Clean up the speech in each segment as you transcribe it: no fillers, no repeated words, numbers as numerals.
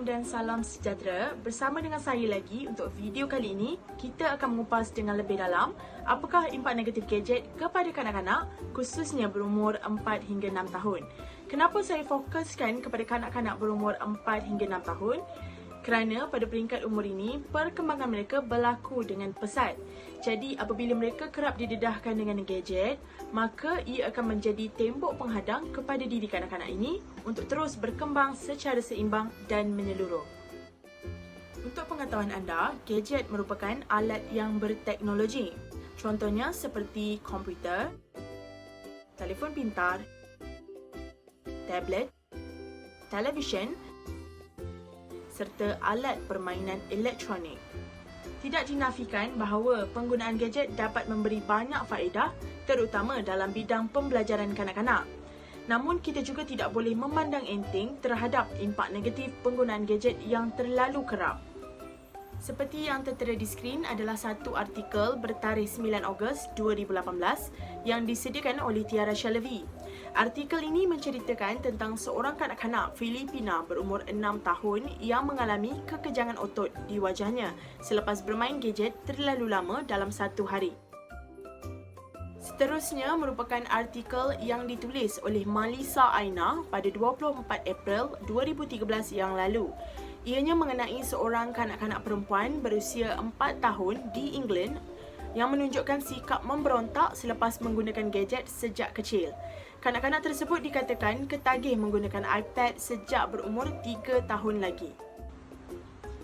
dan salam sejahtera. Bersama dengan saya lagi untuk video kali ini, kita akan mengupas dengan lebih dalam apakah impak negatif gadget kepada kanak-kanak, khususnya berumur 4 hingga 6 tahun. Kenapa saya fokuskan kepada kanak-kanak berumur 4 hingga 6 tahun? Kerana pada peringkat umur ini, perkembangan mereka berlaku dengan pesat. Jadi apabila mereka kerap didedahkan dengan gadget, maka ia akan menjadi tembok penghadang kepada diri kanak-kanak ini untuk terus berkembang secara seimbang dan menyeluruh. Untuk pengetahuan anda, gadget merupakan alat yang berteknologi. Contohnya seperti komputer, telefon pintar, tablet, televisyen, serta alat permainan elektronik. Tidak dinafikan bahawa penggunaan gadget dapat memberi banyak faedah, terutama dalam bidang pembelajaran kanak-kanak. Namun, kita juga tidak boleh memandang enteng terhadap impak negatif penggunaan gadget yang terlalu kerap. Seperti yang tertera di skrin adalah satu artikel bertarikh 9 Ogos 2018 yang disediakan oleh Tiara Shalavi. Artikel ini menceritakan tentang seorang kanak-kanak Filipina berumur 6 tahun yang mengalami kekejangan otot di wajahnya selepas bermain gadget terlalu lama dalam satu hari. Seterusnya merupakan artikel yang ditulis oleh Malisa Aina pada 24 April 2013 yang lalu. Ianya mengenai seorang kanak-kanak perempuan berusia 4 tahun di England yang menunjukkan sikap memberontak selepas menggunakan gadget sejak kecil. Kanak-kanak tersebut dikatakan ketagih menggunakan iPad sejak berumur 3 tahun lagi.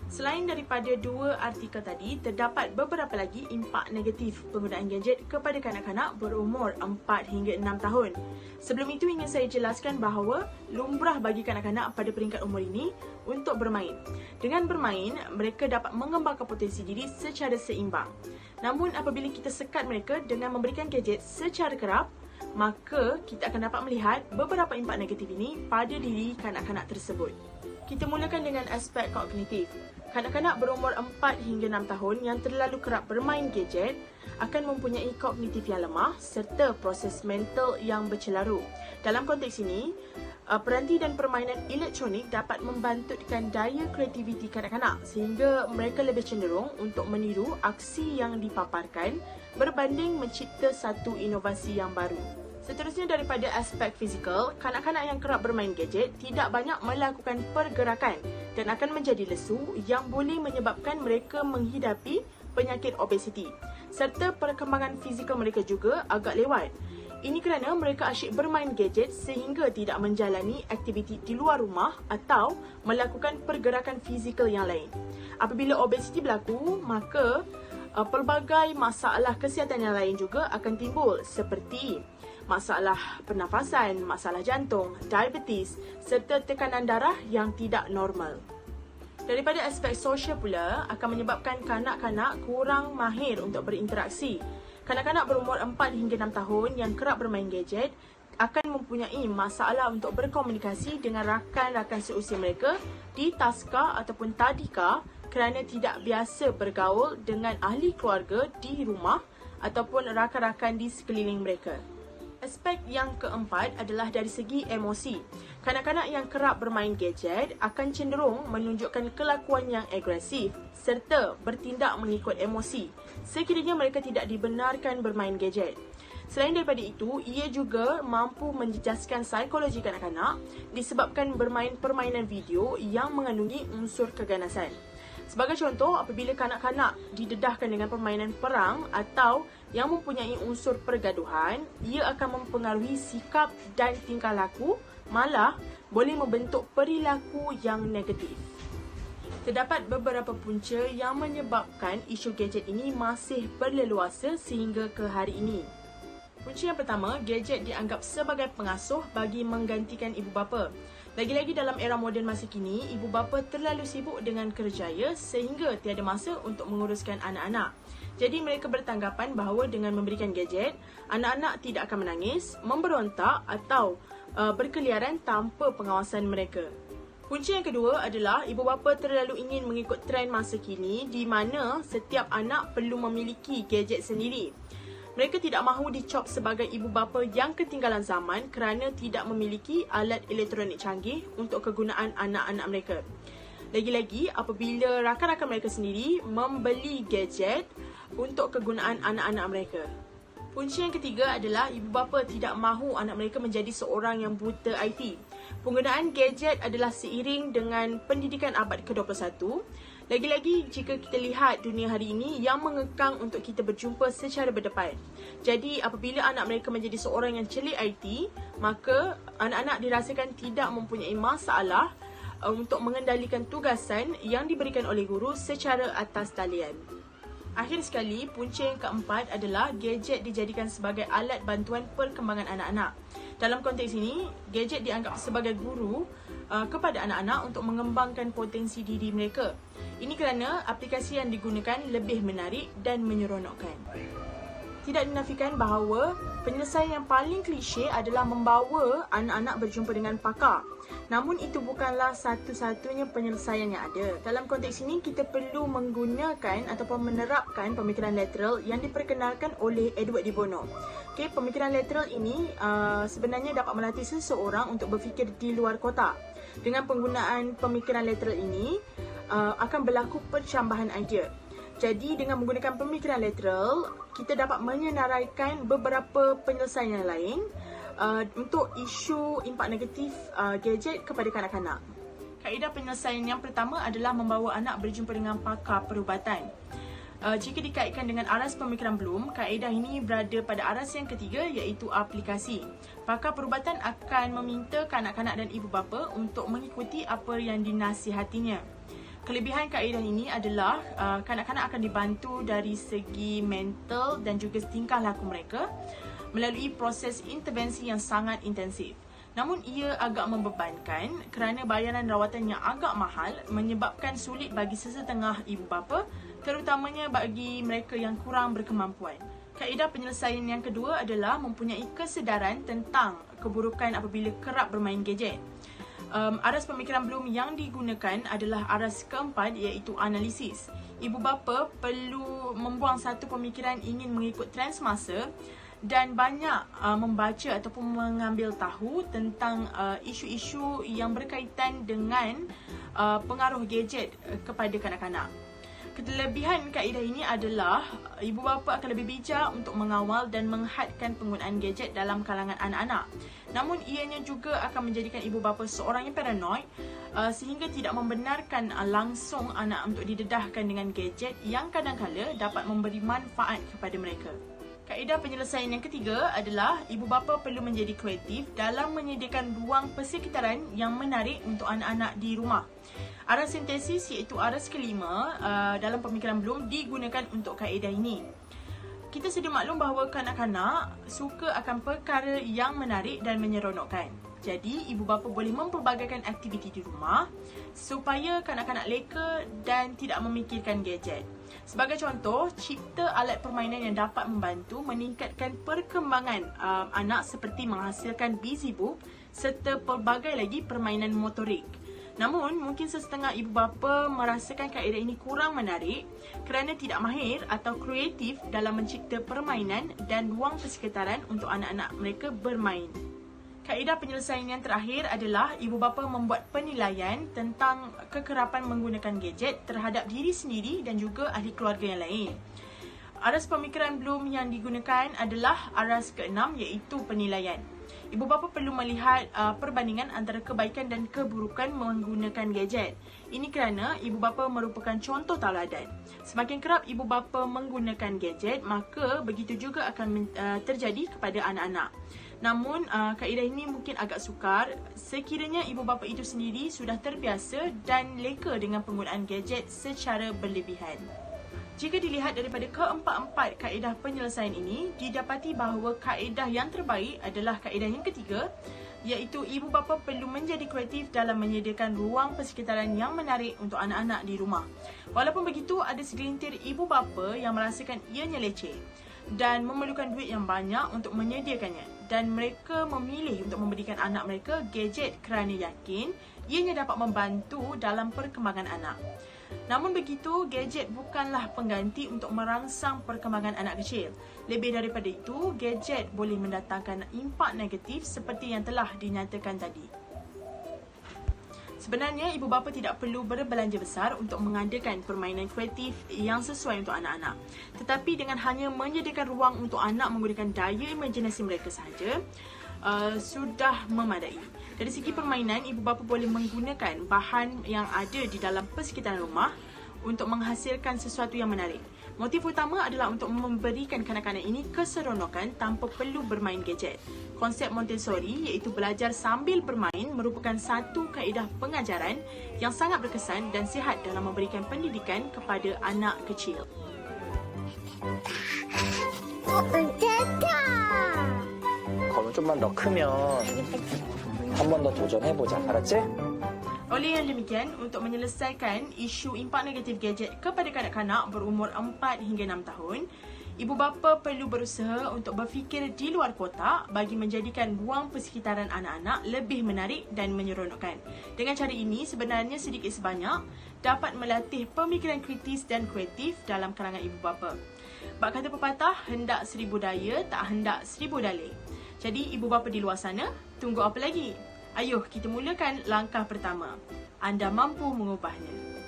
Selain daripada dua artikel tadi, terdapat beberapa lagi impak negatif penggunaan gadget kepada kanak-kanak berumur 4 hingga 6 tahun. Sebelum itu ingin saya jelaskan bahawa lumrah bagi kanak-kanak pada peringkat umur ini untuk bermain. Dengan bermain, mereka dapat mengembangkan potensi diri secara seimbang. Namun apabila kita sekat mereka dengan memberikan gadget secara kerap, maka kita akan dapat melihat beberapa impak negatif ini pada diri kanak-kanak tersebut. Kita mulakan dengan aspek kognitif. Kanak-kanak berumur 4 hingga 6 tahun yang terlalu kerap bermain gadget akan mempunyai kognitif yang lemah serta proses mental yang bercelaru. Dalam konteks ini, peranti dan permainan elektronik dapat membantutkan daya kreativiti kanak-kanak sehingga mereka lebih cenderung untuk meniru aksi yang dipaparkan berbanding mencipta satu inovasi yang baru. Seterusnya daripada aspek fizikal, kanak-kanak yang kerap bermain gadget tidak banyak melakukan pergerakan dan akan menjadi lesu yang boleh menyebabkan mereka menghidapi penyakit obesiti serta perkembangan fizikal mereka juga agak lewat. Ini kerana mereka asyik bermain gadget sehingga tidak menjalani aktiviti di luar rumah atau melakukan pergerakan fizikal yang lain. Apabila obesiti berlaku, maka pelbagai masalah kesihatan yang lain juga akan timbul seperti masalah pernafasan, masalah jantung, diabetes serta tekanan darah yang tidak normal. Daripada aspek sosial pula akan menyebabkan kanak-kanak kurang mahir untuk berinteraksi. Kanak-kanak berumur 4 hingga 6 tahun yang kerap bermain gadget akan mempunyai masalah untuk berkomunikasi dengan rakan-rakan seusia mereka di taska ataupun tadika kerana tidak biasa bergaul dengan ahli keluarga di rumah ataupun rakan-rakan di sekeliling mereka. Aspek yang keempat adalah dari segi emosi. Kanak-kanak yang kerap bermain gadget akan cenderung menunjukkan kelakuan yang agresif serta bertindak mengikut emosi sekiranya mereka tidak dibenarkan bermain gadget. Selain daripada itu, ia juga mampu menjejaskan psikologi kanak-kanak disebabkan bermain permainan video yang mengandungi unsur keganasan. Sebagai contoh, apabila kanak-kanak didedahkan dengan permainan perang atau yang mempunyai unsur pergaduhan, ia akan mempengaruhi sikap dan tingkah laku, malah boleh membentuk perilaku yang negatif. Terdapat beberapa punca yang menyebabkan isu gadget ini masih berleluasa sehingga ke hari ini. Punca yang pertama, gadget dianggap sebagai pengasuh bagi menggantikan ibu bapa. Lagi-lagi dalam era moden masa kini, ibu bapa terlalu sibuk dengan kerjaya sehingga tiada masa untuk menguruskan anak-anak. Jadi mereka bertanggapan bahawa dengan memberikan gadget, anak-anak tidak akan menangis, memberontak atau berkeliaran tanpa pengawasan mereka. Punca yang kedua adalah ibu bapa terlalu ingin mengikut trend masa kini di mana setiap anak perlu memiliki gadget sendiri. Mereka tidak mahu dicop sebagai ibu bapa yang ketinggalan zaman kerana tidak memiliki alat elektronik canggih untuk kegunaan anak-anak mereka. Lagi-lagi apabila rakan-rakan mereka sendiri membeli gadget untuk kegunaan anak-anak mereka. Punca yang ketiga adalah ibu bapa tidak mahu anak mereka menjadi seorang yang buta IT. Penggunaan gadget adalah seiring dengan pendidikan abad ke-21. Lagi-lagi jika kita lihat dunia hari ini yang mengekang untuk kita berjumpa secara berdepan. Jadi apabila anak mereka menjadi seorang yang celik IT, maka anak-anak dirasakan tidak mempunyai masalah untuk mengendalikan tugasan yang diberikan oleh guru secara atas talian. Akhir sekali, punca yang keempat adalah gadget dijadikan sebagai alat bantuan perkembangan anak-anak. Dalam konteks ini, gadget dianggap sebagai guru kepada anak-anak untuk mengembangkan potensi diri mereka. Ini kerana aplikasi yang digunakan lebih menarik dan menyeronokkan. Tidak dinafikan bahawa penyelesaian yang paling klise adalah membawa anak-anak berjumpa dengan pakar. Namun itu bukanlah satu-satunya penyelesaian yang ada. Dalam konteks ini, kita perlu menggunakan ataupun menerapkan pemikiran lateral yang diperkenalkan oleh Edward de Bono. Okay, pemikiran lateral ini sebenarnya dapat melatih seseorang untuk berfikir di luar kotak. Dengan penggunaan pemikiran lateral ini, akan berlaku pencambahan idea. Jadi dengan menggunakan pemikiran lateral, kita dapat menyenaraikan beberapa penyelesaian lain untuk isu impak negatif gadget kepada kanak-kanak. Kaedah penyelesaian yang pertama adalah membawa anak berjumpa dengan pakar perubatan. Jika dikaitkan dengan aras pemikiran Bloom, kaedah ini berada pada aras yang ketiga, iaitu aplikasi. Pakar perubatan akan meminta kanak-kanak dan ibu bapa untuk mengikuti apa yang dinasihatinya. Kelebihan kaedah ini adalah kanak-kanak akan dibantu dari segi mental dan juga tingkah laku mereka melalui proses intervensi yang sangat intensif. Namun ia agak membebankan kerana bayaran rawatan yang agak mahal menyebabkan sulit bagi sesetengah ibu bapa, terutamanya bagi mereka yang kurang berkemampuan. Kaedah penyelesaian yang kedua adalah mempunyai kesedaran tentang keburukan apabila kerap bermain gadget. Aras pemikiran Bloom yang digunakan adalah aras keempat, iaitu analisis. Ibu bapa perlu membuang satu pemikiran ingin mengikut trend semasa dan banyak membaca ataupun mengambil tahu tentang isu-isu yang berkaitan dengan pengaruh gadget kepada kanak-kanak. Kelebihan kaedah ini adalah ibu bapa akan lebih bijak untuk mengawal dan menghadkan penggunaan gadget dalam kalangan anak-anak. Namun ianya juga akan menjadikan ibu bapa seorang yang paranoid sehingga tidak membenarkan langsung anak untuk didedahkan dengan gadget yang kadang-kala dapat memberi manfaat kepada mereka. Kaedah penyelesaian yang ketiga adalah ibu bapa perlu menjadi kreatif dalam menyediakan ruang persekitaran yang menarik untuk anak-anak di rumah. Aras sintesis, iaitu aras kelima dalam pemikiran Bloom, digunakan untuk kaedah ini. Kita sedia maklum bahawa kanak-kanak suka akan perkara yang menarik dan menyeronokkan. Jadi, ibu bapa boleh mempelbagaikan aktiviti di rumah supaya kanak-kanak leka dan tidak memikirkan gadget. Sebagai contoh, cipta alat permainan yang dapat membantu meningkatkan perkembangan anak seperti menghasilkan busy book serta pelbagai lagi permainan motorik. Namun, mungkin sesetengah ibu bapa merasakan kaedah ini kurang menarik kerana tidak mahir atau kreatif dalam mencipta permainan dan ruang persekitaran untuk anak-anak mereka bermain. Kaedah penyelesaian yang terakhir adalah ibu bapa membuat penilaian tentang kekerapan menggunakan gadget terhadap diri sendiri dan juga ahli keluarga yang lain. Aras pemikiran Bloom yang digunakan adalah aras ke-6, iaitu penilaian. Ibu bapa perlu melihat perbandingan antara kebaikan dan keburukan menggunakan gadget. Ini kerana ibu bapa merupakan contoh tauladan. Semakin kerap ibu bapa menggunakan gadget, maka begitu juga akan terjadi kepada anak-anak. Namun, kaedah ini mungkin agak sukar sekiranya ibu bapa itu sendiri sudah terbiasa dan leka dengan penggunaan gadget secara berlebihan. Jika dilihat daripada keempat-empat kaedah penyelesaian ini, didapati bahawa kaedah yang terbaik adalah kaedah yang ketiga, iaitu ibu bapa perlu menjadi kreatif dalam menyediakan ruang persekitaran yang menarik untuk anak-anak di rumah. Walaupun begitu, ada segelintir ibu bapa yang merasakan ianya leceh dan memerlukan duit yang banyak untuk menyediakannya, dan mereka memilih untuk memberikan anak mereka gadget kerana yakin ianya dapat membantu dalam perkembangan anak. Namun begitu, gadget bukanlah pengganti untuk merangsang perkembangan anak kecil. Lebih daripada itu, gadget boleh mendatangkan impak negatif seperti yang telah dinyatakan tadi. Sebenarnya, ibu bapa tidak perlu berbelanja besar untuk mengadakan permainan kreatif yang sesuai untuk anak-anak. Tetapi dengan hanya menyediakan ruang untuk anak menggunakan daya imajinasi mereka sahaja, sudah memadai. Dari segi permainan, ibu bapa boleh menggunakan bahan yang ada di dalam persekitaran rumah untuk menghasilkan sesuatu yang menarik. Motif utama adalah untuk memberikan kanak-kanak ini keseronokan tanpa perlu bermain gadget. Konsep Montessori iaitu belajar sambil bermain merupakan satu kaedah pengajaran yang sangat berkesan dan sihat dalam memberikan pendidikan kepada anak kecil. 검은 좀만 더 크면 한 번 더 도전해보자. 알았지? Oleh yang demikian, untuk menyelesaikan isu impak negatif gadget kepada kanak-kanak berumur 4 hingga 6 tahun, ibu bapa perlu berusaha untuk berfikir di luar kotak bagi menjadikan ruang persekitaran anak-anak lebih menarik dan menyeronokkan. Dengan cara ini, sebenarnya sedikit sebanyak dapat melatih pemikiran kritis dan kreatif dalam kalangan ibu bapa. Bak kata pepatah, hendak 1000 daya, tak hendak 1000 dalih. Jadi, ibu bapa di luar sana, tunggu apa lagi? Ayuh, kita mulakan langkah pertama. Anda mampu mengubahnya.